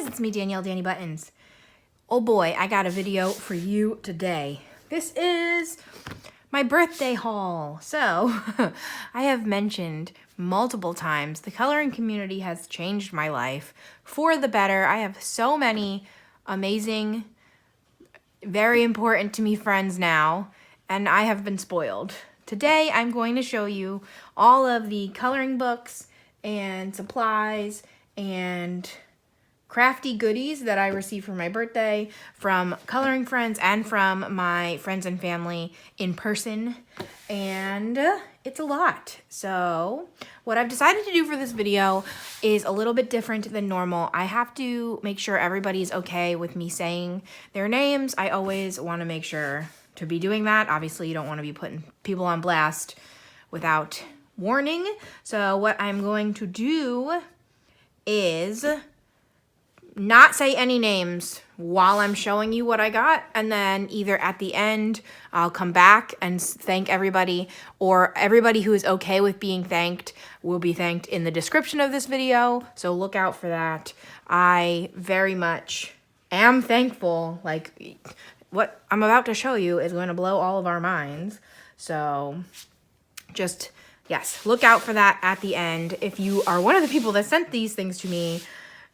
it's me, Danielle Danibuttons. Oh boy, I got a video for you today. This is my birthday haul. So, I have mentioned multiple times the coloring community has changed my life for the better. I have so many amazing, very important to me friends now, and I have been spoiled. Today, I'm going to show you all of the coloring books and supplies and crafty goodies that I received for my birthday from coloring friends and from my friends and family in person, and it's a lot. So what I've decided to do for this video is a little bit different than normal. I have to make sure everybody's okay with me saying their names. I always want to make sure to be doing that. Obviously, you don't want to be putting people on blast without warning. So what I'm going to do is not say any names while I'm showing you what I got, and then either at the end I'll come back and thank everybody, or everybody who is okay with being thanked will be thanked in the description of this video, so look out for that. I very much am thankful. Like, what I'm about to show you is going to blow all of our minds, so just, yes, look out for that at the end. If you are one of the people that sent these things to me,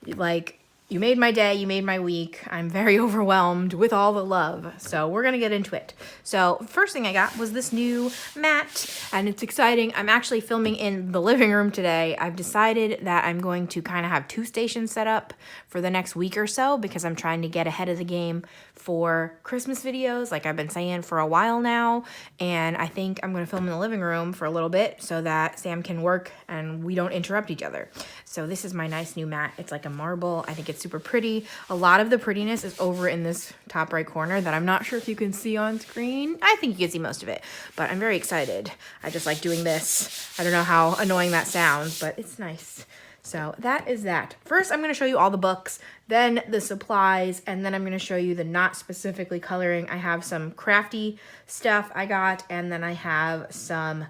like, you made my day, you made my week. I'm very overwhelmed with all the love. So we're gonna get into it. So first thing I got was this new mat, and it's exciting. I'm actually filming in the living room today. I've decided that I'm going to kind of have 2 stations set up for the next week or so because I'm trying to get ahead of the game for Christmas videos, like I've been saying for a while now. And I think I'm gonna film in the living room for a little bit so that Sam can work and we don't interrupt each other. So this is my nice new mat. It's like a marble. I think it's super pretty. A lot of the prettiness is over in this top right corner that I'm not sure if you can see on screen. I think you can see most of it, but I'm very excited. I just like doing this. I don't know how annoying that sounds, but it's nice. So that is that. First, I'm going to show you all the books, then the supplies, and then I'm going to show you the not specifically coloring. I have some crafty stuff I got, and then I have some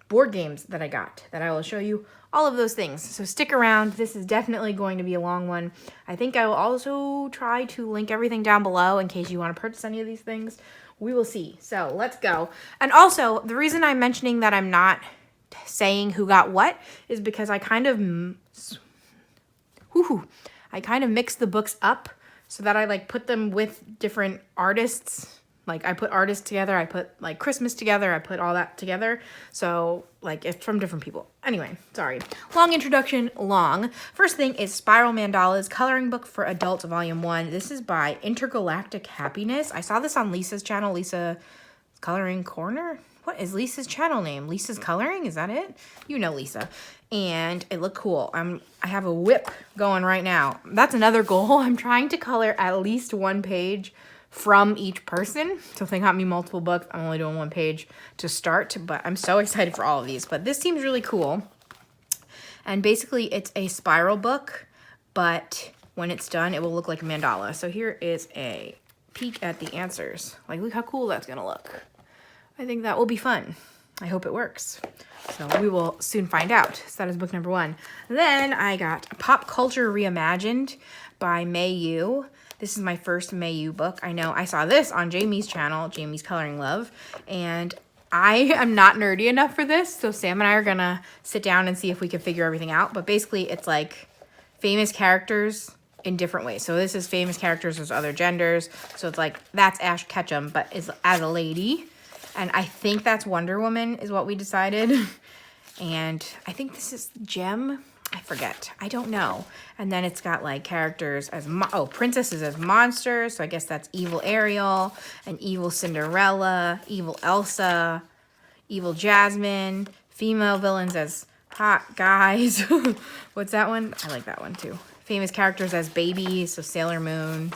board games that I got that I will show you all of those things. So stick around. This is definitely going to be a long one. I think I will also try to link everything down below in case you want to purchase any of these things. We will see. So let's go. And also, the reason I'm mentioning that I'm not saying who got what is because I kind of mixed the books up so that I like put them with different artists. Like, I put artists together, I put like Christmas together, I put all that together. So like, it's from different people. Anyway, sorry. Long introduction, long. First thing is Spiral Mandalas, Coloring Book for Adults, Volume 1. This is by Intergalactic Happiness. I saw this on Lisa's channel, Lisa Coloring Corner. What is Lisa's channel name? Lisa's Coloring? Is that it? You know Lisa. And it looked cool. I have a whip going right now. That's another goal. I'm trying to color at least 1 page from each person. So if they got me multiple books, I'm only doing 1 page to start, but I'm so excited for all of these. But this seems really cool. And basically it's a spiral book, but when it's done, it will look like a mandala. So here is a peek at the answers. Like, look how cool that's gonna look. I think that will be fun. I hope it works. So we will soon find out. So that is book number 1. Then I got Pop Culture Reimagined by May Yu. This is my first May Yu book. I know I saw this on Jamie's channel, Jamie's Coloring Love, and I am not nerdy enough for this, so Sam and I are gonna sit down and see if we can figure everything out. But basically, it's like famous characters in different ways. So this is famous characters as other genders. So it's like, that's Ash Ketchum, but is as a lady. And I think that's Wonder Woman is what we decided. And I think this is Gem. I forget. I don't know. And then it's got like characters as, princesses as monsters. So I guess that's evil Ariel and evil Cinderella, evil Elsa, evil Jasmine, female villains as hot guys. What's that one? I like that one too. Famous characters as babies. So Sailor Moon.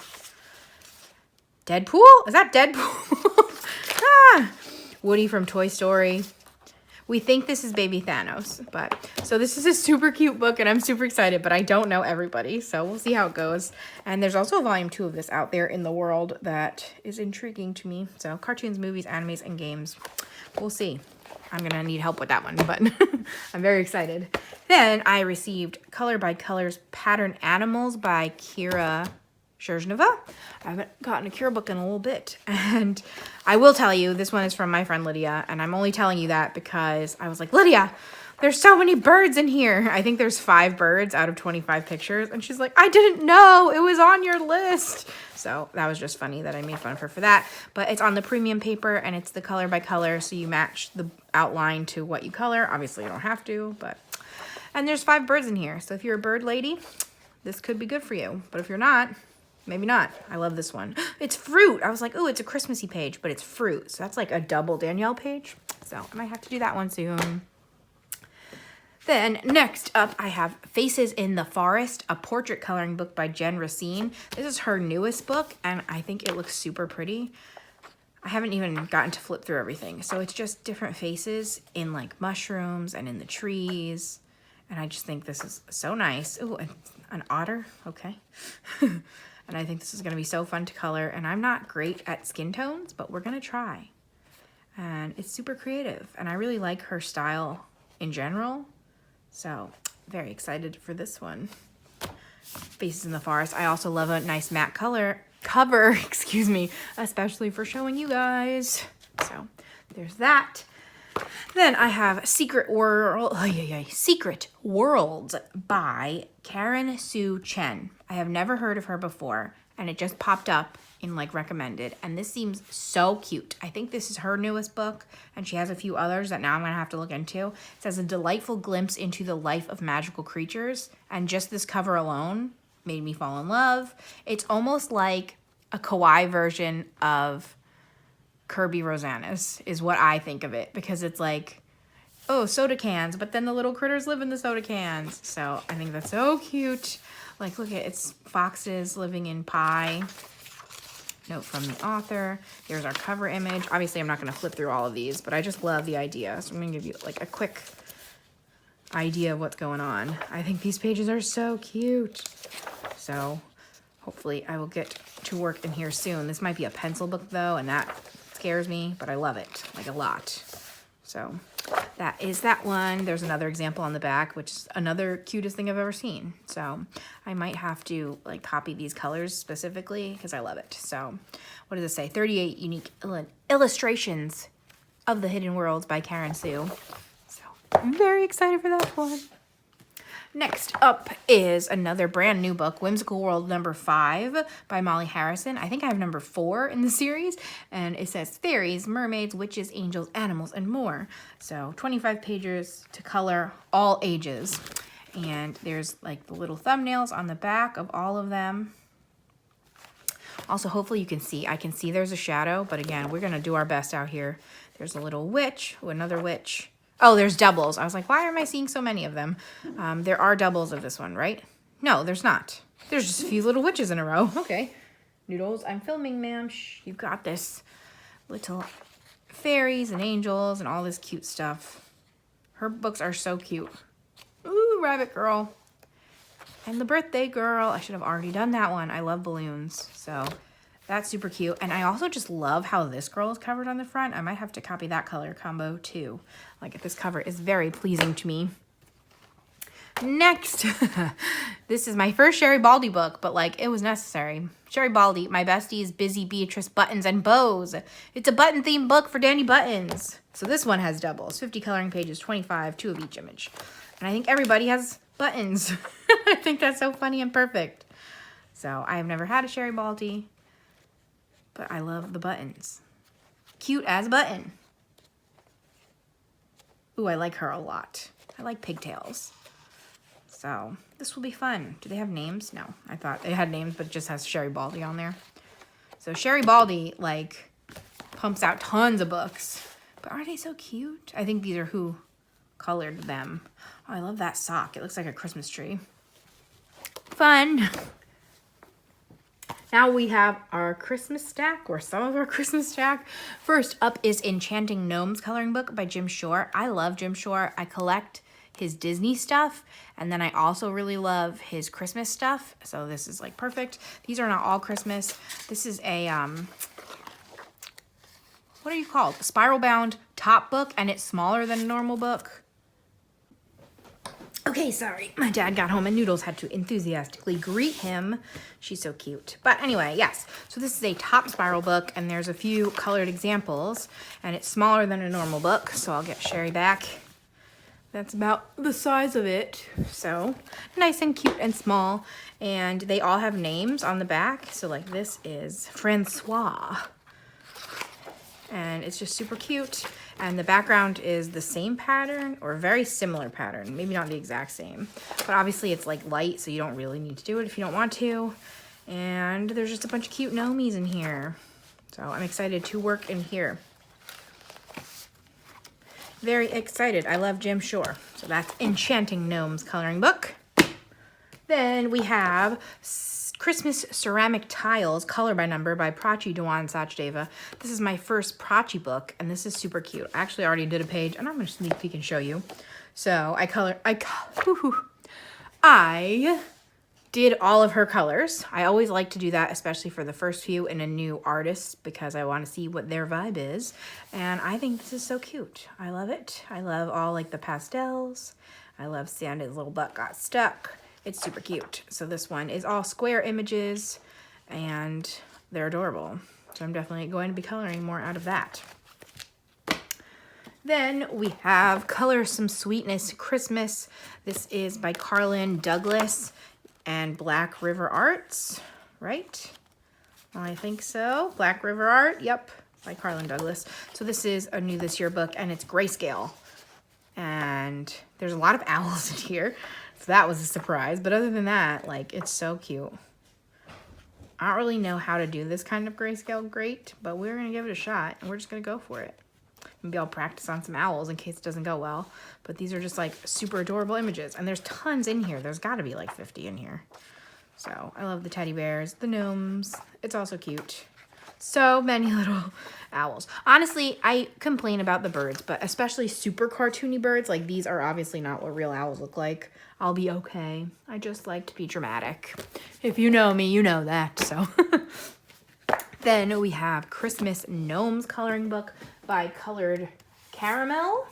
Deadpool? Is that Deadpool? Ah! Woody from Toy Story. We think this is baby Thanos, but so this is a super cute book and I'm super excited, but I don't know everybody, so we'll see how it goes. And there's also volume 2 of this out there in the world that is intriguing to me. So cartoons, movies, animes, and games. We'll see. I'm gonna need help with that one, but I'm very excited. Then I received Color by Colors Pattern Animals by Kira Sherzhneva. I haven't gotten a Kira book in a little bit. And I will tell you, this one is from my friend Lydia. And I'm only telling you that because I was like, Lydia, there's so many birds in here. I think there's 5 birds out of 25 pictures. And she's like, I didn't know it was on your list. So that was just funny that I made fun of her for that. But it's on the premium paper and it's the color by color. So you match the outline to what you color. Obviously you don't have to, but... And there's 5 birds in here. So if you're a bird lady, this could be good for you. But if you're not, maybe not. I love this one. It's fruit. I was like, oh, it's a Christmassy page, but it's fruit. So that's like a double Danielle page. So I might have to do that one soon. Then next up, I have Faces in the Forest, a portrait coloring book by Jen Racine. This is her newest book, and I think it looks super pretty. I haven't even gotten to flip through everything. So it's just different faces in like mushrooms and in the trees. And I just think this is so nice. Ooh, an otter. Okay. And I think this is going to be so fun to color. And I'm not great at skin tones, but we're going to try. And it's super creative. And I really like her style in general. So very excited for this one. Faces in the Forest. I also love a nice matte cover, excuse me, especially for showing you guys. So there's that. Then I have Secret Worlds by Karen Sue Chen. I have never heard of her before, and it just popped up in like recommended, and this seems so cute. I think this is her newest book, and she has a few others that now I'm gonna have to look into. It says a delightful glimpse into the life of magical creatures, and just this cover alone made me fall in love. It's almost like a kawaii version of Kirby Rosanna's is what I think of it, because it's like, oh, soda cans, but then the little critters live in the soda cans. So I think that's so cute. Like, look at it's foxes living in pie. Note from the author. Here's our cover image. Obviously, I'm not going to flip through all of these, but I just love the idea. So I'm going to give you like a quick idea of what's going on. I think these pages are so cute. So hopefully I will get to work in here soon. This might be a pencil book though, and that scares me, but I love it like a lot. So that is that one. There's another example on the back, which is another cutest thing I've ever seen. So I might have to like copy these colors specifically because I love it. So what does it say? 38 unique illustrations of the Hidden Worlds by Karen Sue. So I'm very excited for that one. Next up is another brand new book, Whimsical World number 5 by Molly Harrison. I think I have number 4 in the series, and it says fairies, mermaids, witches, angels, animals, and more. So 25 pages to color, all ages. And there's like the little thumbnails on the back of all of them. Also, hopefully you can see. I can see there's a shadow, but again, we're going to do our best out here. There's a little witch, another witch. Oh, there's doubles. I was like, why am I seeing so many of them? There are doubles of this one, right? No, there's not. There's just a few little witches in a row. Okay. Noodles, I'm filming, ma'am. Shh, you've got this. Little fairies and angels and all this cute stuff. Her books are so cute. Ooh, Rabbit Girl. And the Birthday Girl. I should have already done that one. I love balloons. So that's super cute. And I also just love how this girl is covered on the front. I might have to copy that color combo too. Like, this cover is very pleasing to me. Next, this is my first Sherry Baldy book, but like, it was necessary. Sherry Baldy, My Bestie's Busy Beatrice Buttons and Bows. It's a button themed book for Danibuttons. So this one has doubles, 50 coloring pages, 25, 2 of each image. And I think everybody has buttons. I think that's so funny and perfect. So I have never had a Sherry Baldy, but I love the buttons. Cute as a button. Ooh, I like her a lot. I like pigtails. So this will be fun. Do they have names? No, I thought they had names, but it just has Sherry Baldy on there. So Sherry Baldy, like, pumps out tons of books. But aren't they so cute? I think these are who colored them. Oh, I love that sock. It looks like a Christmas tree. Fun. Now we have our Christmas stack, or some of our Christmas stack. First up is Enchanting Gnomes coloring book by Jim Shore. I love Jim Shore. I collect his Disney stuff, and then I also really love his Christmas stuff. So this is like perfect. These are not all Christmas. This is a what are you called? A spiral bound top book, and it's smaller than a normal book. Okay, sorry. My dad got home and Noodles had to enthusiastically greet him. She's so cute. But anyway, yes. So this is a top spiral book, and there's a few colored examples, and it's smaller than a normal book. So I'll get Cherie back. That's about the size of it. So nice and cute and small. And they all have names on the back. So like this is Francois. And it's just super cute. And the background is the same pattern or a very similar pattern. Maybe not the exact same. But obviously it's like light, so you don't really need to do it if you don't want to. And there's just a bunch of cute gnomies in here. So I'm excited to work in here. Very excited. I love Jim Shore. So that's Enchanting Gnomes coloring book. Then we have Christmas Ceramic Tiles, Color by Number by Prachi Dewan Sachdeva. This is my first Prachi book, and this is super cute. I actually already did a page, and I'm going to sneak peek and show you. So I did all of her colors. I always like to do that, especially for the first few in a new artist, because I want to see what their vibe is. And I think this is so cute. I love it. I love all like the pastels. I love Santa's little butt got stuck. It's super cute. So this one is all square images, and they're adorable. So I'm definitely going to be coloring more out of that. Then we have Color Some Sweetness Christmas. This is by Carlin Douglas and Black River Arts, right? I think so. Black River Art, yep, by Carlin Douglas. So this is a new this year book, and it's grayscale. And there's a lot of owls in here. So that was a surprise. But other than that, like, it's so cute. I don't really know how to do this kind of grayscale great, but we're going to give it a shot, and we're just going to go for it. Maybe I'll practice on some owls in case it doesn't go well. But these are just, like, super adorable images. And there's tons in here. There's got to be, like, 50 in here. So I love the teddy bears, the gnomes. It's also cute. So many little owls. Honestly, I complain about the birds, but especially super cartoony birds. Like, these are obviously not what real owls look like. I'll be okay. I just like to be dramatic. If you know me, you know that, so. Then we have Christmas Gnomes coloring book by Colored Caramel.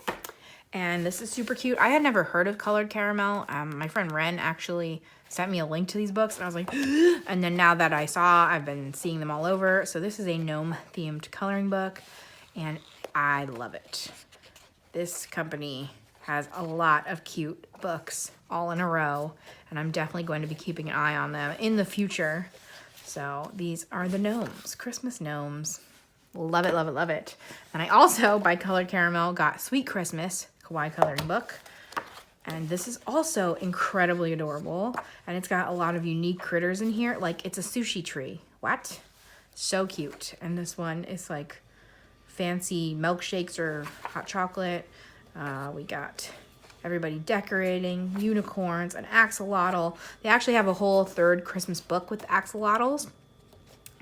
And this is super cute. I had never heard of Colored Caramel. My friend Ren actually sent me a link to these books, and I was like, and then now that I saw, I've been seeing them all over. So this is a gnome-themed coloring book, and I love it. This company has a lot of cute books all in a row, and I'm definitely going to be keeping an eye on them in the future. So these are the gnomes, Christmas gnomes. Love it, love it, love it. And I also, by Colored Caramel, got Sweet Christmas kawaii coloring book. And this is also incredibly adorable. And it's got a lot of unique critters in here. Like, it's a sushi tree. What? So cute. And this one is like fancy milkshakes or hot chocolate. We got everybody decorating, unicorns, an axolotl. They actually have a whole third Christmas book with axolotls.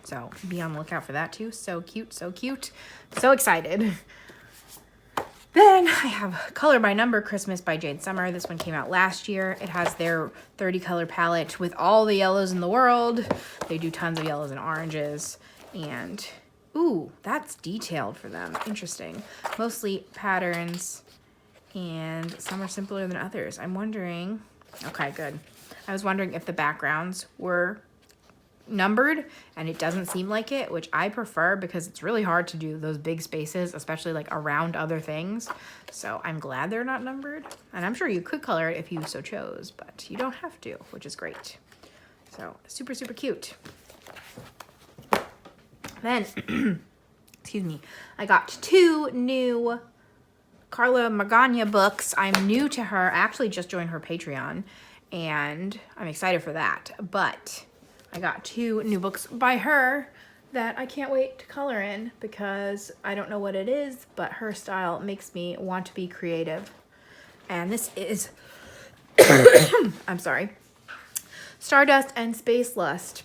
So be on the lookout for that too. So cute, so cute. So excited. Then I have Color by Number Christmas by Jade Summer. This one came out last year. It has their 30 color palette with all the yellows in the world. They do tons of yellows and oranges. And, ooh, that's detailed for them. Interesting. Mostly patterns, and some are simpler than others. I'm wondering, okay, good. I was wondering if the backgrounds were numbered, and it doesn't seem like it, which I prefer because it's really hard to do those big spaces, especially like around other things. So I'm glad they're not numbered, and I'm sure you could color it if you so chose, but you don't have to, which is great. So super, super cute. Then, excuse me, I got 2 new Carla Magana books. I'm new to her. I actually just joined her Patreon, and I'm excited for that, but I got 2 new books by her that I can't wait to color in because I don't know what it is, but her style makes me want to be creative. And this is, I'm sorry, Stardust and Space Lust.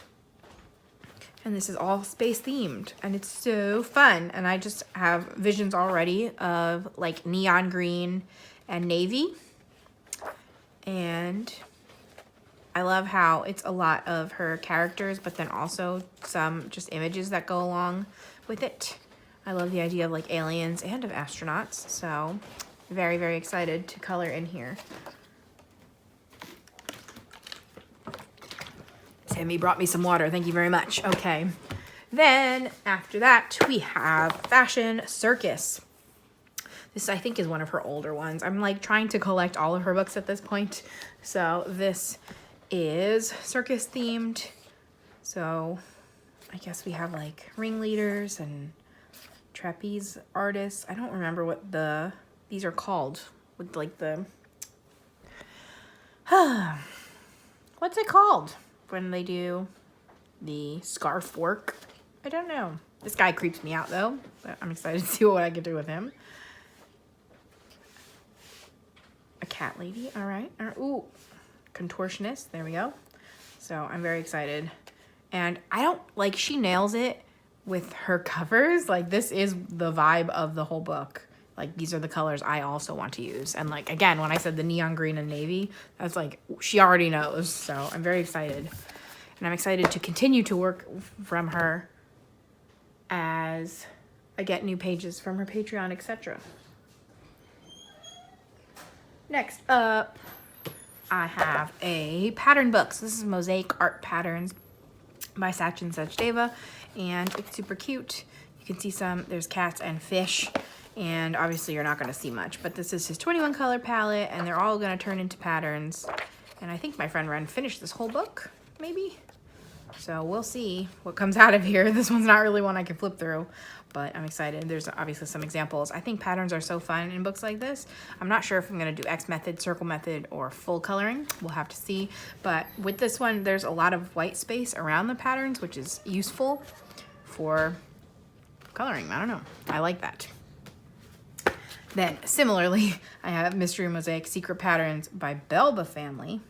And this is all space themed, and it's so fun. And I just have visions already of like neon green and navy. And I love how it's a lot of her characters, but then also some just images that go along with it. I love the idea of like aliens and of astronauts. So very, very excited to color in here. Sammy brought me some water. Thank you very much. Okay. Then after that, we have Fashion Circus. This, I think, is one of her older ones. I'm like trying to collect all of her books at this point. So this is circus themed. So I guess we have like ringleaders and trapeze artists. I don't remember what these are called with like the, what's it called when they do the scarf work? I don't know. This guy creeps me out though, but I'm excited to see what I can do with him. A cat lady, all right. Ooh, contortionist, there we go. So I'm very excited. And I don't, like, she nails it with her covers. Like, this is the vibe of the whole book. Like, these are the colors I also want to use. And like, again, when I said the neon green and navy, that's like, she already knows. So I'm very excited. And I'm excited to continue to work from her as I get new pages from her Patreon, etc. Next up, I have a pattern book. So this is Mosaic Art Patterns by Sachin Sachdeva, and it's super cute. You can see there's cats and fish, and obviously you're not going to see much, but this is his 21 color palette, and they're all going to turn into patterns. And I think my friend Ren finished this whole book, maybe? So we'll see what comes out of here. This one's not really one I can flip through, but I'm excited. There's obviously some examples. I think patterns are so fun in books like this. I'm not sure if I'm going to do X method, circle method, or full coloring. We'll have to see. But with this one, there's a lot of white space around the patterns, which is useful for coloring. I don't know. I like that. Then, similarly, I have Mystery Mosaic Secret Patterns by Belba Family.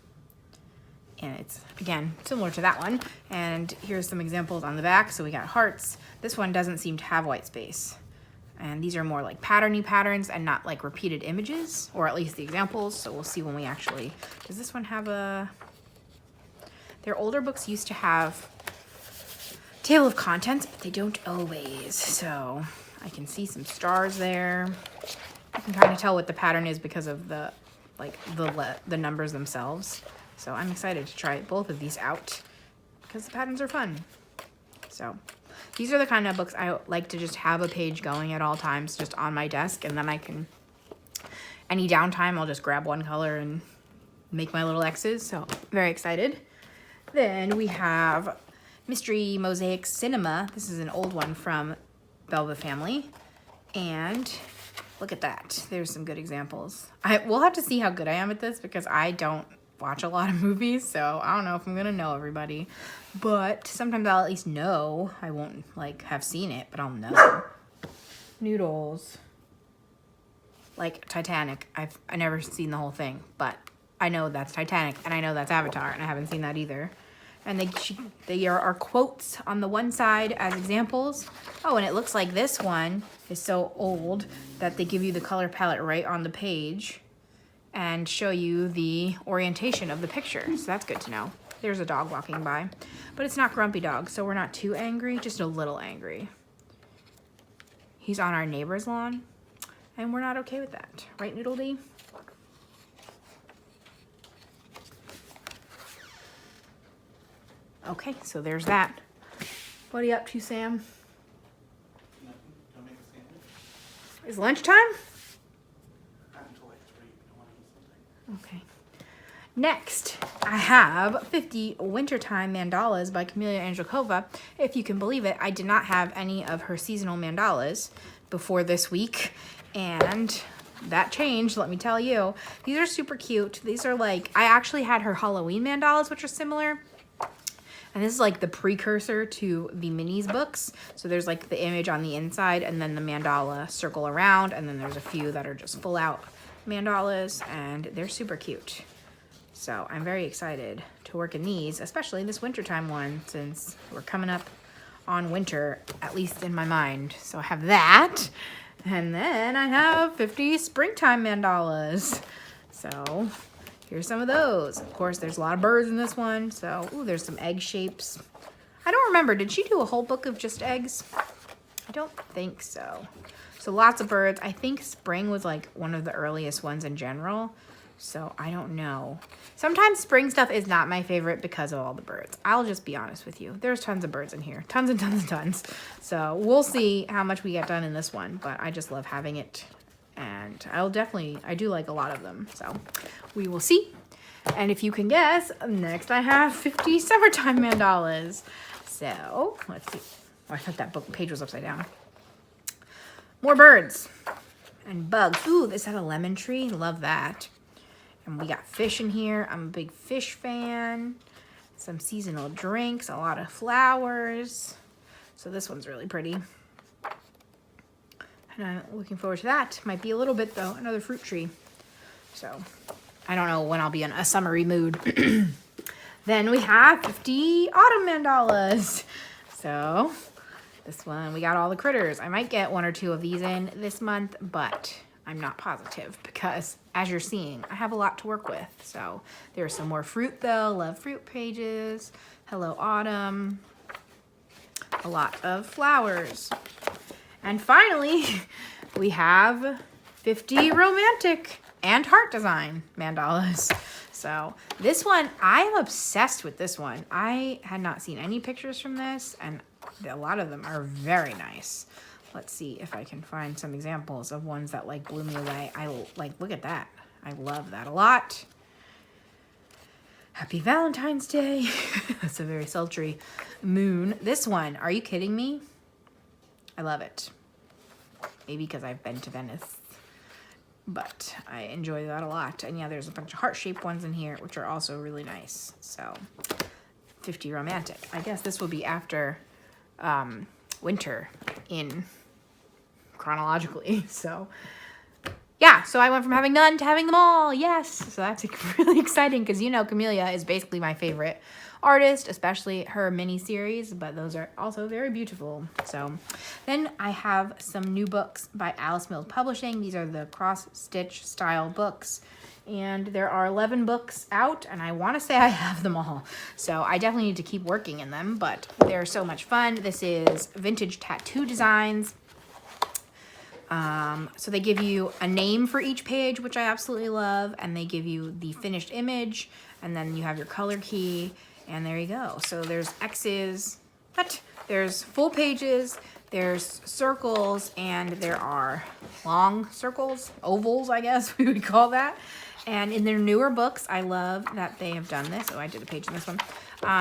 And it's, again, similar to that one. And here's some examples on the back. So we got hearts. This one doesn't seem to have white space. And these are more like patterny patterns and not like repeated images, or at least the examples. So we'll see when we actually, does this one have a, their older books used to have table of contents, but they don't always. So I can see some stars there. You can kind of tell what the pattern is because of the, like the numbers themselves. So I'm excited to try both of these out because the patterns are fun. So these are the kind of books I like to just have a page going at all times, just on my desk, and then I can, any downtime, I'll just grab one color and make my little X's. So very excited. Then we have Mystery Mosaic Cinema. This is an old one from Belva Family. And look at that. There's some good examples. We'll have to see how good I am at this because I don't watch a lot of movies, so I don't know if I'm gonna know everybody, but sometimes I'll at least know. I won't like have seen it, but I'll know. Noodles, like Titanic. I never seen the whole thing, but I know that's Titanic, and I know that's Avatar, and I haven't seen that either. And they are quotes on the one side as examples. Oh, and it looks like this one is so old that they give you the color palette right on the page and show you the orientation of the picture. So that's good to know. There's a dog walking by, but it's not Grumpy Dog, so we're not too angry, just a little angry. He's on our neighbor's lawn, and we're not okay with that. Right, Noodle D? Okay, so there's that. What are you up to, Sam? Is lunchtime? Okay. Next, I have 50 Wintertime Mandalas by Camelia Angelkova. If you can believe it, I did not have any of her seasonal mandalas before this week, and that changed, let me tell you. These are super cute. These are like, I actually had her Halloween mandalas, which are similar. And this is like the precursor to the minis books. So there's like the image on the inside and then the mandala circle around. And then there's a few that are just full out mandalas, and they're super cute. So I'm very excited to work in these, especially this wintertime one, since we're coming up on winter, at least in my mind. So I have that. And then I have 50 springtime mandalas. So here's some of those. Of course, there's a lot of birds in this one. So, ooh, there's some egg shapes. I don't remember. Did she do a whole book of just eggs? I don't think so. So lots of birds. I think spring was like one of the earliest ones in general. So I don't know. Sometimes spring stuff is not my favorite because of all the birds. I'll just be honest with you. There's tons of birds in here. Tons and tons and tons. So we'll see how much we get done in this one. But I just love having it. And I do like a lot of them. So we will see. And if you can guess, next I have 50 summertime mandalas. So let's see. Oh, I thought that book page was upside down. More birds and bugs. Ooh, this had a lemon tree. Love that. And we got fish in here. I'm a big fish fan. Some seasonal drinks, a lot of flowers. So this one's really pretty. And I'm looking forward to that. Might be a little bit though, another fruit tree. So I don't know when I'll be in a summery mood. Then we have 50 autumn mandalas. So this one, we got all the critters. I might get 1 or 2 of these in this month, but I'm not positive because as you're seeing, I have a lot to work with. So there's some more fruit though. Love fruit pages. Hello autumn. A lot of flowers. And finally, we have 50 romantic and heart design mandalas. So this one, I'm obsessed with this one. I had not seen any pictures from this, and a lot of them are very nice. Let's see if I can find some examples of ones that like blew me away. Look at that. I love that a lot. Happy Valentine's Day. That's a very sultry moon. This one, are you kidding me? I love it. Maybe because I've been to Venice, but I enjoy that a lot. And yeah, there's a bunch of heart-shaped ones in here, which are also really nice. So 50 romantic. I guess this will be after winter in chronologically. So yeah, so I went from having none to having them all. Yes. So that's really exciting because, you know, Camellia is basically my favorite artist, especially her mini series, but those are also very beautiful. So then I have some new books by Alice Mills Publishing. These are the cross-stitch style books, and there are 11 books out, and I want to say I have them all. So I definitely need to keep working in them, but they're so much fun. This is vintage tattoo designs. So they give you a name for each page, which I absolutely love, and they give you the finished image, and then you have your color key, and there you go. So there's X's, there's full pages, there's circles, and there are long circles, ovals, I guess we would call that. And in their newer books, I love that they have done this. Oh, I did a page in this one.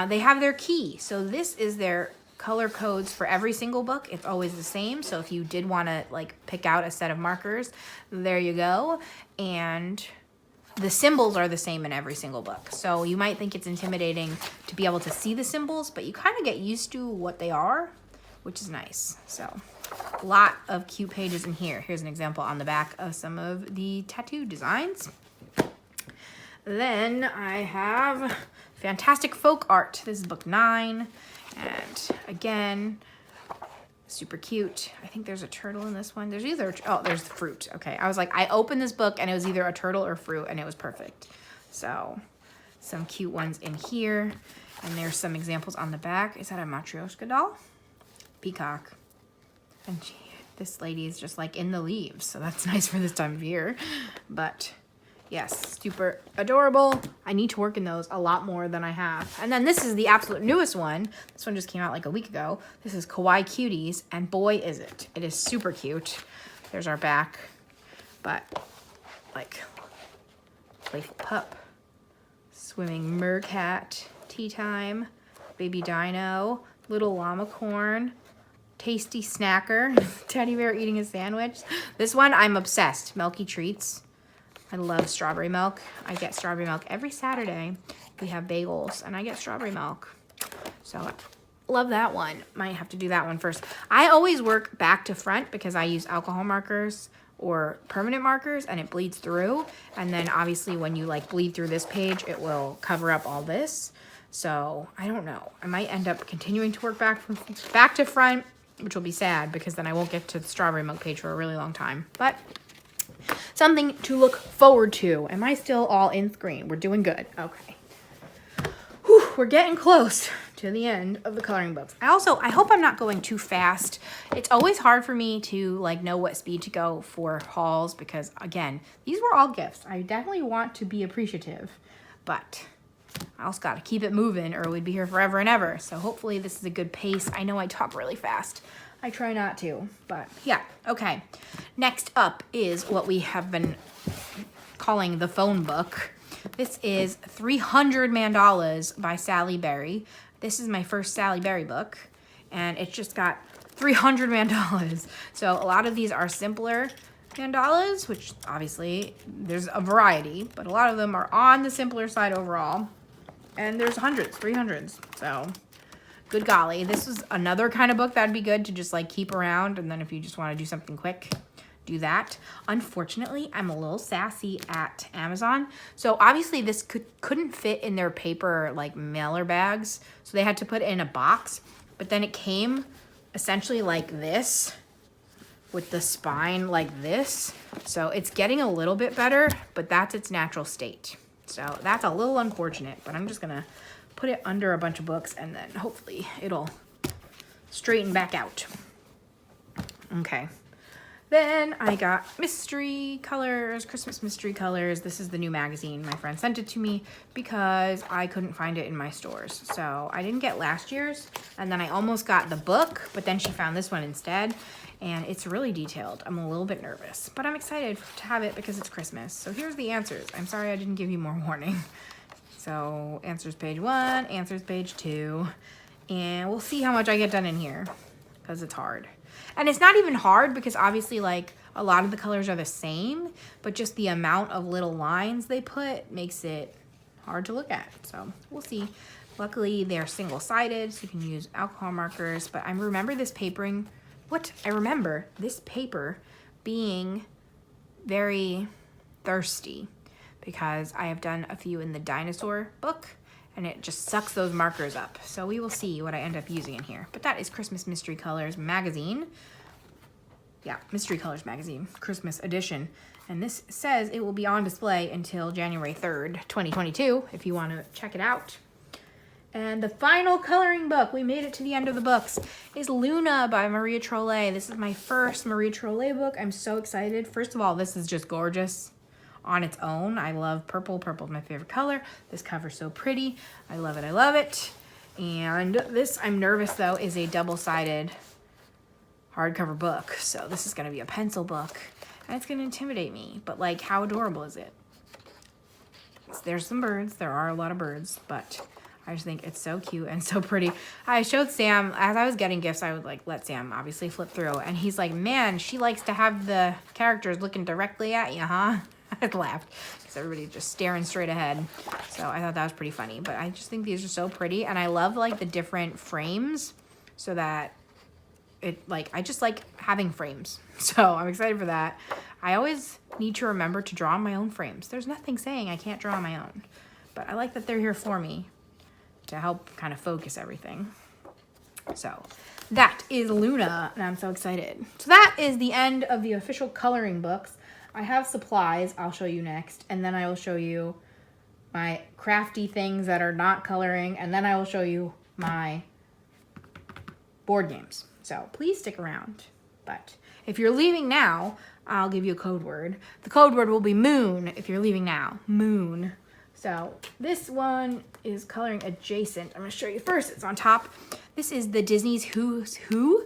They have their key. So this is their color codes for every single book. It's always the same. So if you did want to like pick out a set of markers, there you go. And the symbols are the same in every single book. So you might think it's intimidating to be able to see the symbols, but you kind of get used to what they are, which is nice. So a lot of cute pages in here. Here's an example on the back of some of the tattoo designs. Then I have Fantastic Folk Art. This is book 9. And again, super cute. I think there's a turtle in this one. There's either, oh, there's the fruit. Okay, I was like, I opened this book and it was either a turtle or fruit, and it was perfect. So some cute ones in here. And there's some examples on the back. Is that a Matryoshka doll? Peacock. And this lady is just like in the leaves, so that's nice for this time of year. But yes, super adorable. I need to work in those a lot more than I have. And then this is the absolute newest one. This one just came out like a week ago. This is Kawaii Cuties, and boy is it. It is super cute. There's our back. But like playful pup, swimming mercat, tea time, baby dino, little llamacorn, tasty snacker, teddy bear eating a sandwich. This one I'm obsessed. Milky treats. I love strawberry milk. I get strawberry milk every Saturday. We have bagels, and I get strawberry milk. So love that one. Might have to do that one first. I always work back to front because I use alcohol markers or permanent markers, and it bleeds through. And then obviously when you like bleed through this page, it will cover up all this. So I don't know. I might end up continuing to work back to front, which will be sad because then I won't get to the strawberry milk page for a really long time. But something to look forward to. Am I still all in screen? We're doing good. Okay. Whew, we're getting close to the end of the coloring books. I hope I'm not going too fast. It's always hard for me to like know what speed to go for hauls because again, these were all gifts. I definitely want to be appreciative, but I also got to keep it moving or we'd be here forever and ever. So hopefully this is a good pace. I know I talk really fast. I try not to, but yeah. Okay. Next up is what we have been calling the phone book. This is 300 Mandalas by Sally Berry. This is my first Sally Berry book, and it's just got 300 mandalas. So a lot of these are simpler mandalas, which obviously there's a variety, but a lot of them are on the simpler side overall. And there's hundreds, 300s. So good golly. This is another kind of book that'd be good to just like keep around. And then if you just want to do something quick, do that. Unfortunately, I'm a little sassy at Amazon. So obviously this couldn't fit in their paper like mailer bags. So they had to put it in a box, but then it came essentially like this with the spine like this. So it's getting a little bit better, but that's its natural state. So that's a little unfortunate, but I'm just gonna put it under a bunch of books and then hopefully it'll straighten back out. Okay. Then I got mystery colors, Christmas mystery colors. This is the new magazine. My friend sent it to me because I couldn't find it in my stores. So I didn't get last year's, and then I almost got the book, but then she found this one instead, and it's really detailed. I'm a little bit nervous, but I'm excited to have it because it's Christmas. So here's the answers. I'm sorry I didn't give you more warning. So answers page 1, answers page 2, and we'll see how much I get done in here because it's hard. And it's not even hard because obviously like a lot of the colors are the same, but just the amount of little lines they put makes it hard to look at. So we'll see. Luckily they're single-sided, so you can use alcohol markers, but I remember this papering, I remember this paper being very thirsty because I have done a few in the dinosaur book and it just sucks those markers up. So we will see what I end up using in here. But that is Christmas Mystery Colors magazine. Yeah, Mystery Colors magazine, Christmas edition. And this says it will be on display until January 3rd, 2022, if you want to check it out. And the final coloring book, we made it to the end of the books, is Luna by Maria Trolle. This is my first Maria Trolle book. I'm so excited. First of all, this is just gorgeous on its own. I love purple. Purple is my favorite color. This cover's so pretty. I love it. I love it. And this, I'm nervous though, is a double-sided hardcover book. So this is going to be a pencil book and it's going to intimidate me. But like, how adorable is it? There's some birds. There are a lot of birds, but I just think it's so cute and so pretty. I showed Sam, as I was getting gifts, I would like let Sam obviously flip through and he's like, man, she likes to have the characters looking directly at you, huh? I laughed because everybody's just staring straight ahead. So I thought that was pretty funny, but I just think these are so pretty. And I love like the different frames so that it like, I just like having frames. So I'm excited for that. I always need to remember to draw on my own frames. There's nothing saying I can't draw on my own, but I like that they're here for me to help kind of focus everything. So that is Luna and I'm so excited. So that is the end of the official coloring books. I have supplies I'll show you next, and then I will show you my crafty things that are not coloring, and then I will show you my board games. So please stick around. But if you're leaving now, I'll give you a code word. The code word will be moon if you're leaving now. Moon. So this one is coloring adjacent. I'm going to show you first. It's on top. This is the Disney's Who's Who.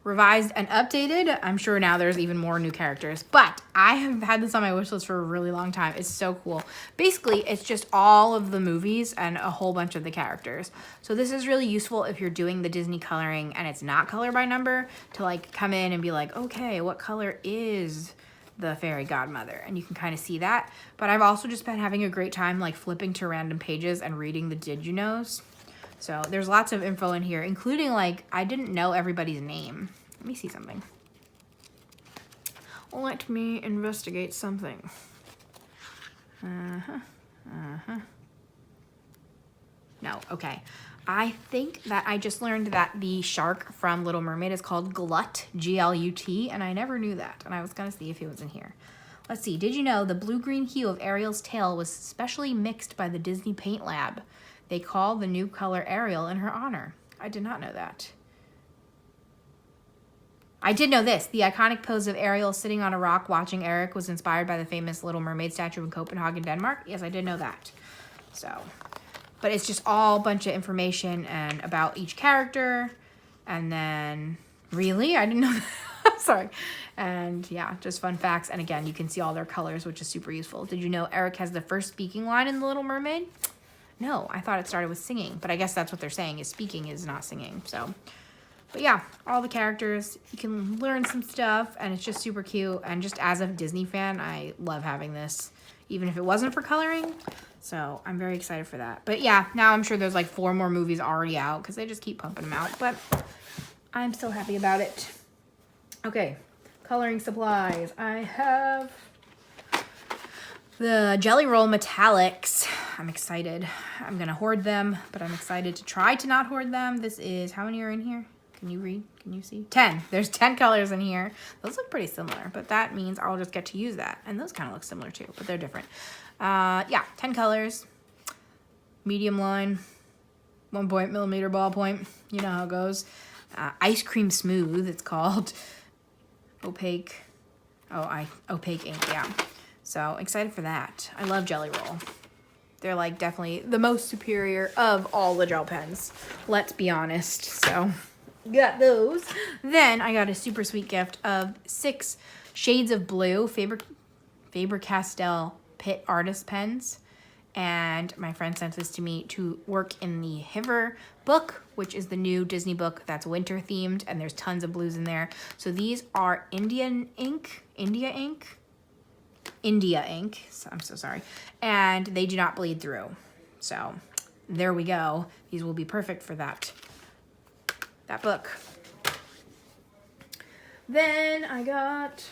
Revised and updated. I'm sure now there's even more new characters, but I have had this on my wish list for a really long time. It's so cool. Basically, it's just all of the movies and a whole bunch of the characters. So this is really useful if you're doing the Disney coloring and it's not color by number to like come in and be like, okay, what color is the fairy godmother? And you can kind of see that. But I've also just been having a great time like flipping to random pages and reading the did you knows. So there's lots of info in here, including like, I didn't know everybody's name. Let me see something. Let me investigate something. No, okay. I think that I just learned that the shark from Little Mermaid is called Glut, G-L-U-T, and I never knew that. And I was gonna see if he was in here. Let's see, did you know the blue-green hue of Ariel's tail was specially mixed by the Disney Paint Lab? They call the new color Ariel in her honor. I did not know that. I did know this. The iconic pose of Ariel sitting on a rock watching Eric was inspired by the famous Little Mermaid statue in Copenhagen, Denmark. Yes, I did know that. So, but it's just all a bunch of information and about each character. And then, really? I didn't know that. Sorry. And yeah, just fun facts. And again, you can see all their colors, which is super useful. Did you know Eric has the first speaking line in The Little Mermaid? No, I thought it started with singing. But I guess that's what they're saying, is speaking is not singing. So... But yeah, all the characters, you can learn some stuff, and it's just super cute. And just as a Disney fan, I love having this, even if it wasn't for coloring. So I'm very excited for that. But yeah, now I'm sure there's like 4 more movies already out because they just keep pumping them out. But I'm still happy about it. Okay, coloring supplies. I have the Jelly Roll Metallics. I'm excited. I'm going to hoard them, but I'm excited to try to not hoard them. This is, how many are in here? Can you read? Can you see? 10. There's 10 colors in here. Those look pretty similar, but that means I'll just get to use that. And those kind of look similar too, but they're different. Yeah, 10 colors. Medium line. 1.millimeter ballpoint. You know how it goes. Ice Cream Smooth, it's called. Opaque. Opaque ink, yeah. So excited for that. I love Jelly Roll. They're like definitely the most superior of all the gel pens. Let's be honest. So... got those. Then I got a super sweet gift of 6 shades of blue Faber-Castell Pitt artist pens. And my friend sent this to me to work in the Hiver book, which is the new Disney book that's winter themed, and there's tons of blues in there. So these are India ink. So I'm so sorry. And they do not bleed through. So there we go. These will be perfect for that book. Then I got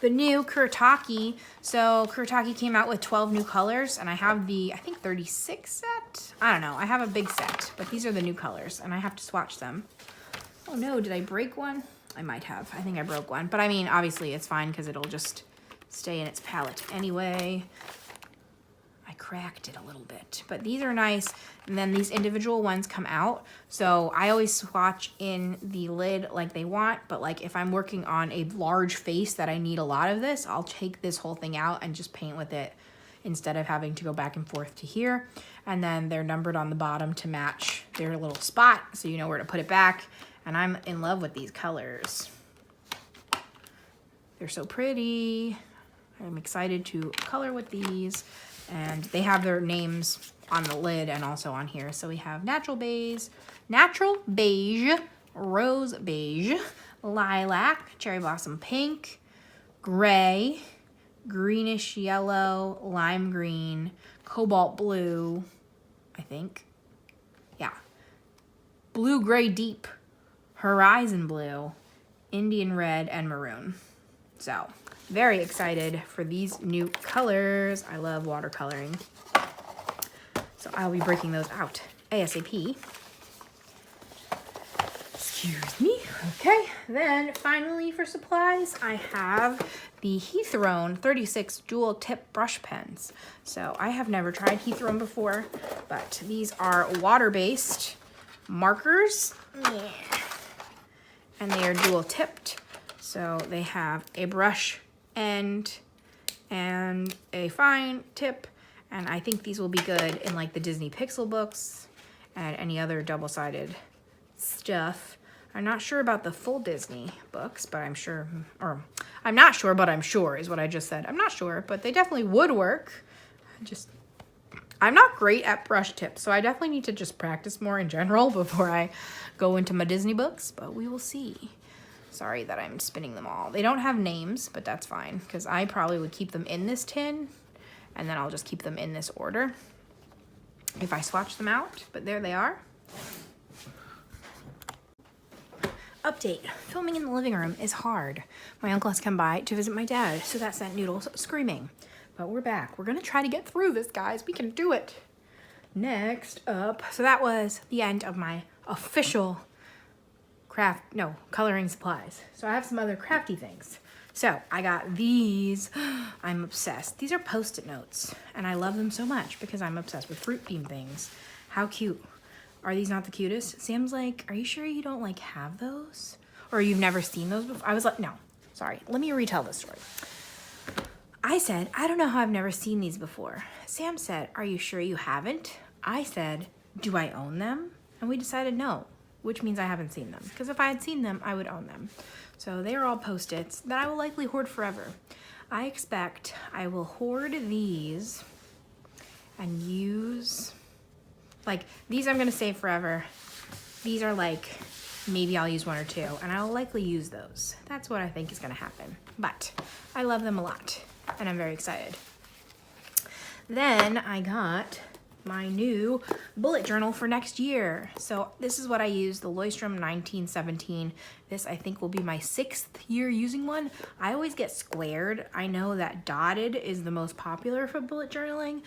the new Kuretake. So Kuretake came out with 12 new colors, and I have the, I think 36 set? I don't know. I have a big set, but these are the new colors, and I have to swatch them. Oh no, did I break one? I might have. I think I broke one. But I mean, obviously it's fine because it'll just stay in its palette anyway. I cracked it a little bit, but these are nice. And then these individual ones come out. So I always swatch in the lid like they want, but like if I'm working on a large face that I need a lot of this, I'll take this whole thing out and just paint with it instead of having to go back and forth to here. And then they're numbered on the bottom to match their little spot, so you know where to put it back. And I'm in love with these colors. They're so pretty. I'm excited to color with these. And they have their names on the lid and also on here. So we have natural beige, rose beige, lilac, cherry blossom pink, gray, greenish yellow, lime green, cobalt blue, I think. Yeah. Blue gray deep, horizon blue, Indian red, and maroon. So very excited for these new colors. I love watercoloring. So I'll be breaking those out ASAP. Excuse me. Okay, then finally for supplies, I have the Heathrone 36 dual tip brush pens. So I have never tried Heathrone before, but these are water-based markers. Yeah. And they are dual tipped. So they have a brush end and a fine tip, and I think these will be good in like the Disney Pixel books and any other double-sided stuff. I'm not sure about the full Disney books, but I'm sure, or I'm not sure, but I'm sure is what I just said. I'm not sure, but they definitely would work. I'm not great at brush tips, so I definitely need to just practice more in general before I go into my Disney books, but we will see. Sorry that I'm spinning them all. They don't have names, but that's fine, because I probably would keep them in this tin, and then I'll just keep them in this order if I swatch them out, but there they are. Update, filming in the living room is hard. My uncle has come by to visit my dad, so that sent Noodles screaming. But we're back. We're gonna try to get through this, guys. We can do it. Next up, so that was the end of my official coloring supplies. So I have some other crafty things. So I got these. I'm obsessed. These are Post-it notes, and I love them so much because I'm obsessed with fruit themed things. How cute. Are these not the cutest? Sam's like, are you sure you don't like have those? Or you've never seen those before? I was like, no, sorry. Let me retell the story. I said, I don't know how I've never seen these before. Sam said, are you sure you haven't? I said, do I own them? And we decided no, which means I haven't seen them. Because if I had seen them, I would own them. So they are all Post-its that I will likely hoard forever. I expect I will hoard these and use, like, these I'm gonna save forever. These are like, maybe I'll use one or two, and I'll likely use those. That's what I think is gonna happen. But I love them a lot, and I'm very excited. Then I got my new bullet journal for next year. So this is what I use, the Leuchtturm 1917. This I think will be my 6th year using one. I always get squared. I know that dotted is the most popular for bullet journaling,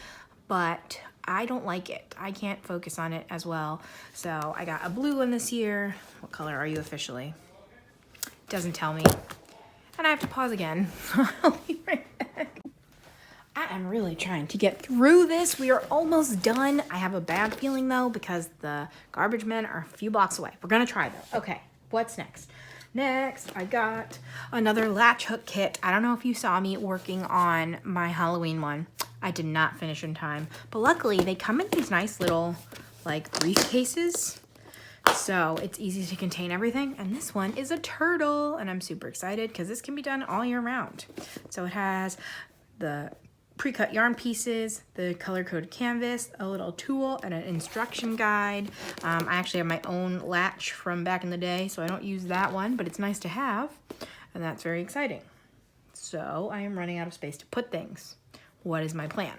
but I don't like it. I can't focus on it as well. So I got a blue one this year. What color are you officially? Doesn't tell me. And I have to pause again. I'll be right back. I am really trying to get through this. We are almost done. I have a bad feeling though because the garbage men are a few blocks away. We're gonna try though. Okay, what's next? Next, I got another latch hook kit. I don't know if you saw me working on my Halloween one. I did not finish in time, but luckily they come in these nice little like briefcases. So it's easy to contain everything. And this one is a turtle and I'm super excited because this can be done all year round. So it has the pre-cut yarn pieces, the color-coded canvas, a little tool, and an instruction guide. I actually have my own latch from back in the day, so I don't use that one, but it's nice to have, and that's very exciting. So I am running out of space to put things. What is my plan?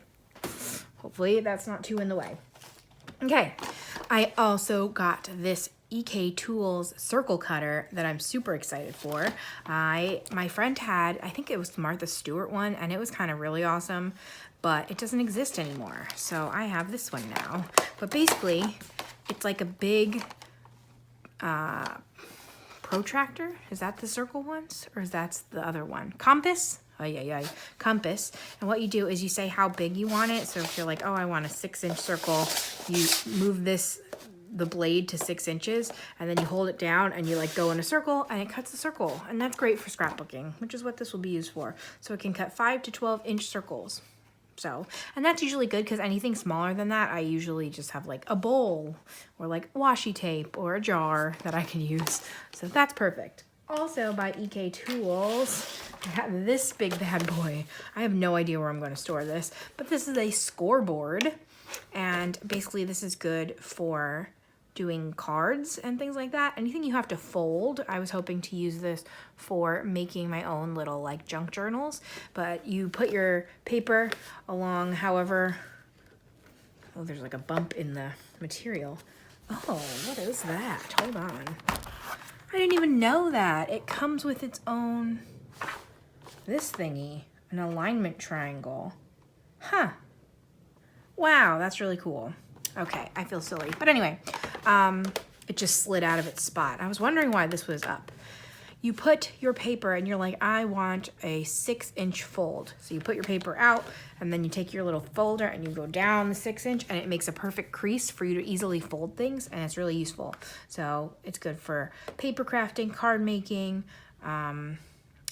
Hopefully that's not too in the way. Okay, I also got this EK Tools circle cutter that I'm super excited for. My friend had, I think it was the Martha Stewart one, and it was kind of really awesome, but it doesn't exist anymore. So I have this one now. But basically, it's like a big protractor. Is that the circle ones? Or is that the other one? Compass? Oh, yeah, compass. And what you do is you say how big you want it. So if you're like, oh, I want a 6-inch circle, you move the blade to 6 inches, and then you hold it down and you like go in a circle and it cuts the circle. And that's great for scrapbooking, which is what this will be used for. So it can cut 5 to 12-inch circles. So, and that's usually good because anything smaller than that, I usually just have like a bowl or like washi tape or a jar that I can use. So that's perfect. Also by EK Tools, I got this big bad boy. I have no idea where I'm going to store this, but this is a scoreboard. And basically this is good for doing cards and things like that. Anything you have to fold. I was hoping to use this for making my own little like junk journals, but you put your paper along however, oh, there's like a bump in the material. Oh, what is that? Hold on. I didn't even know that. It comes with its own, this thingy, an alignment triangle. Huh. Wow, that's really cool. Okay, I feel silly. But anyway, it just slid out of its spot. I was wondering why this was up. You put your paper and you're like, I want a 6-inch fold. So you put your paper out and then you take your little folder and you go down the 6-inch and it makes a perfect crease for you to easily fold things, and it's really useful. So it's good for paper crafting, card making,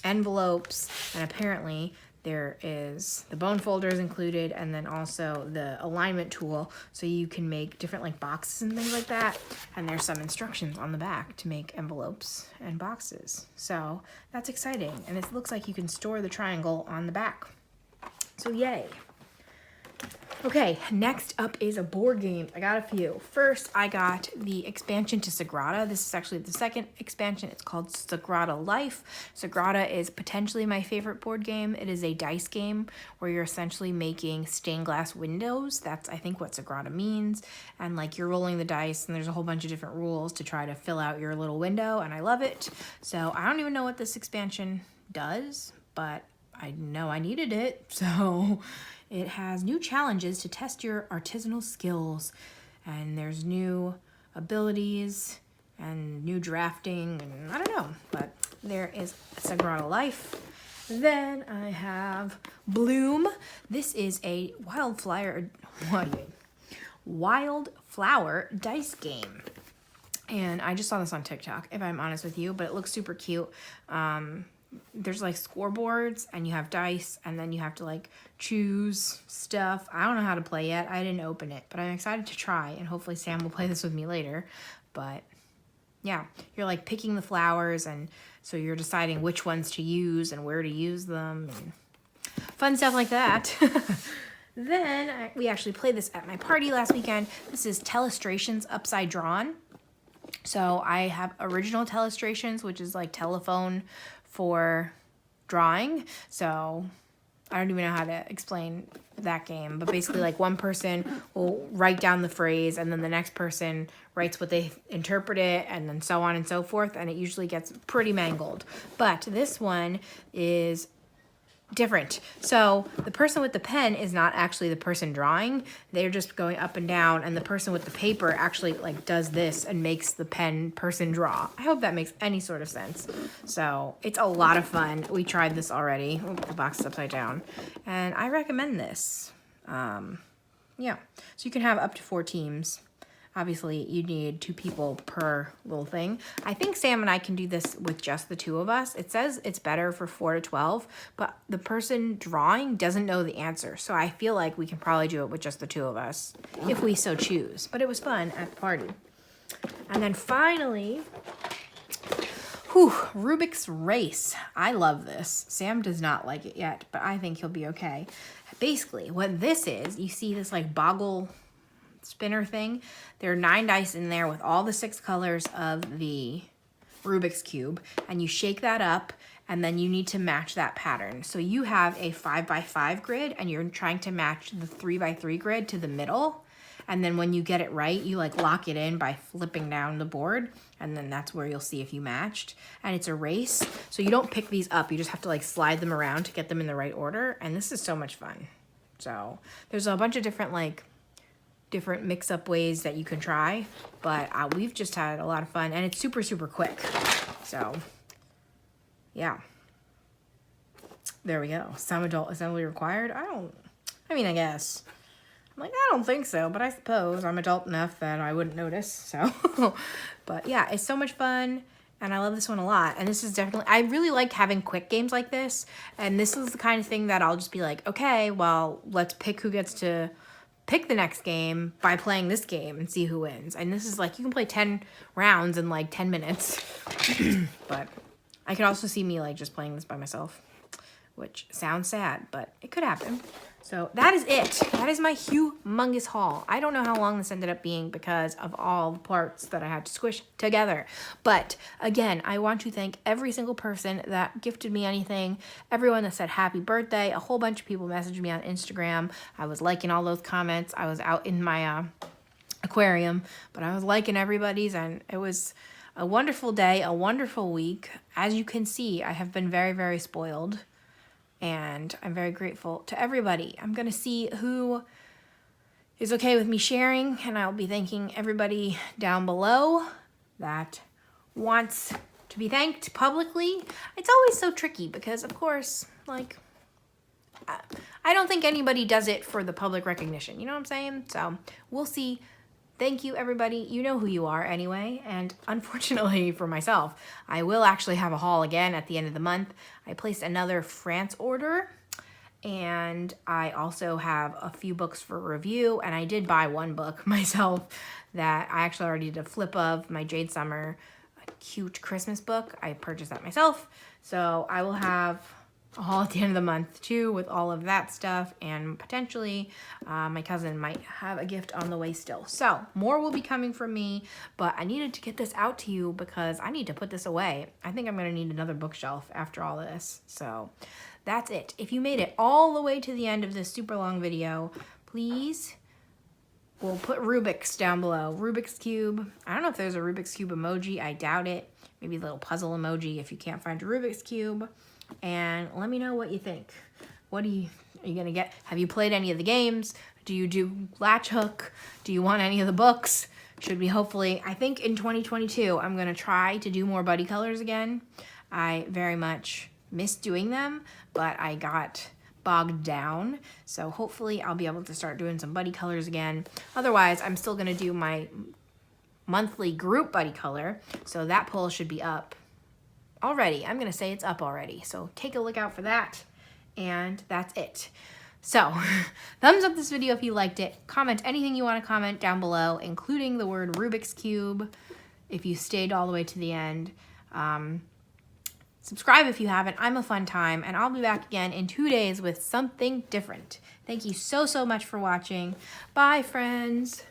envelopes, and apparently there is the bone folders included, and then also the alignment tool, so you can make different like boxes and things like that. And there's some instructions on the back to make envelopes and boxes. So that's exciting. And it looks like you can store the triangle on the back. So yay. Okay, next up is a board game. I got a few. First, I got the expansion to Sagrada. This is actually the second expansion. It's called Sagrada Life. Sagrada is potentially my favorite board game. It is a dice game where you're essentially making stained glass windows. That's, I think, what Sagrada means. And like you're rolling the dice and there's a whole bunch of different rules to try to fill out your little window, and I love it. So I don't even know what this expansion does, but I know I needed it. So it has new challenges to test your artisanal skills, and there's new abilities and new drafting, and I don't know, but there is Sagrada Life. Then I have Bloom. This is a wildflower dice game. And I just saw this on TikTok, if I'm honest with you, but it looks super cute. There's like scoreboards and you have dice and then you have to like choose stuff. I don't know how to play yet. I didn't open it, but I'm excited to try and hopefully Sam will play this with me later. But yeah, you're like picking the flowers and so you're deciding which ones to use and where to use them and fun stuff like that. Then we actually played this at my party last weekend. This is Telestrations Upside Drawn. So I have original telestrations, which is like telephone for drawing. So I don't even know how to explain that game, but basically like one person will write down the phrase and then the next person writes what they interpret it and then so on and so forth. And it usually gets pretty mangled. But this one is different. So the person with the pen is not actually the person drawing. They're just going up and down and the person with the paper actually like does this and makes the pen person draw. I hope that makes any sort of sense. So it's a lot of fun. We tried this already. Oh, the box is upside down. And I recommend this. Yeah. So you can have up to 4 teams. Obviously, you need 2 people per little thing. I think Sam and I can do this with just the 2 of us. It says it's better for 4 to 12, but the person drawing doesn't know the answer. So I feel like we can probably do it with just the 2 of us, if we so choose. But it was fun at the party. And then finally, Rubik's Race. I love this. Sam does not like it yet, but I think he'll be okay. Basically, what this is, you see this like boggle spinner thing. There are 9 dice in there with all the 6 colors of the Rubik's Cube, and you shake that up and then you need to match that pattern. So you have a 5x5 grid and you're trying to match the 3x3 grid to the middle, and then when you get it right, you like lock it in by flipping down the board, and then that's where you'll see if you matched. And it's a race, so you don't pick these up, you just have to like slide them around to get them in the right order, and this is so much fun. So there's a bunch of different mix-up ways that you can try, but we've just had a lot of fun, and it's super, super quick. So, yeah. There we go. Some adult assembly required. I guess. I'm like, I don't think so, but I suppose I'm adult enough that I wouldn't notice, so. But, yeah, it's so much fun, and I love this one a lot. And this is definitely, I really like having quick games like this, and this is the kind of thing that I'll just be like, okay, well, let's pick who gets to pick the next game by playing this game and see who wins. And this is like, you can play 10 rounds in like 10 minutes. But I could also see me like just playing this by myself, which sounds sad, but it could happen. So that is it. That is my humongous haul. I don't know how long this ended up being because of all the parts that I had to squish together. But again, I want to thank every single person that gifted me anything, everyone that said happy birthday. A whole bunch of people messaged me on Instagram. I was liking all those comments. I was out in my aquarium, but I was liking everybody's, and it was a wonderful day, a wonderful week. As you can see, I have been very, very spoiled. And I'm very grateful to everybody. I'm going to see who is okay with me sharing, and I'll be thanking everybody down below that wants to be thanked publicly. It's always so tricky because, of course, like, I don't think anybody does it for the public recognition. You know what I'm saying? So we'll see. Thank you, everybody. You know who you are anyway. And unfortunately for myself, I will actually have a haul again at the end of the month. I placed another France order, and I also have a few books for review. And I did buy one book myself that I actually already did a flip of, my Jade Summer, a cute Christmas book. I purchased that myself. So I will have a haul at the end of the month too with all of that stuff, and potentially my cousin might have a gift on the way still. So more will be coming from me, but I needed to get this out to you because I need to put this away. I think I'm going to need another bookshelf after all this. So that's it. If you made it all the way to the end of this super long video, please, we'll put Rubik's down below. Rubik's Cube. I don't know if there's a Rubik's Cube emoji. I doubt it. Maybe a little puzzle emoji if you can't find a Rubik's Cube. And let me know what you think. What are you gonna get? Have you played any of the games? Do you do latch hook? Do you want any of the books? Should we hopefully, I think in 2022, I'm gonna try to do more buddy colors again. I very much miss doing them, but I got bogged down. So hopefully I'll be able to start doing some buddy colors again. Otherwise, I'm still gonna do my monthly group buddy color. So that poll should be up already. I'm gonna say it's up already. So take a look out for that. And that's it. So thumbs up this video if you liked it. Comment anything you want to comment down below, including the word Rubik's Cube if you stayed all the way to the end. Subscribe if you haven't. I'm a fun time, and I'll be back again in 2 days with something different. Thank you so much for watching. Bye, friends.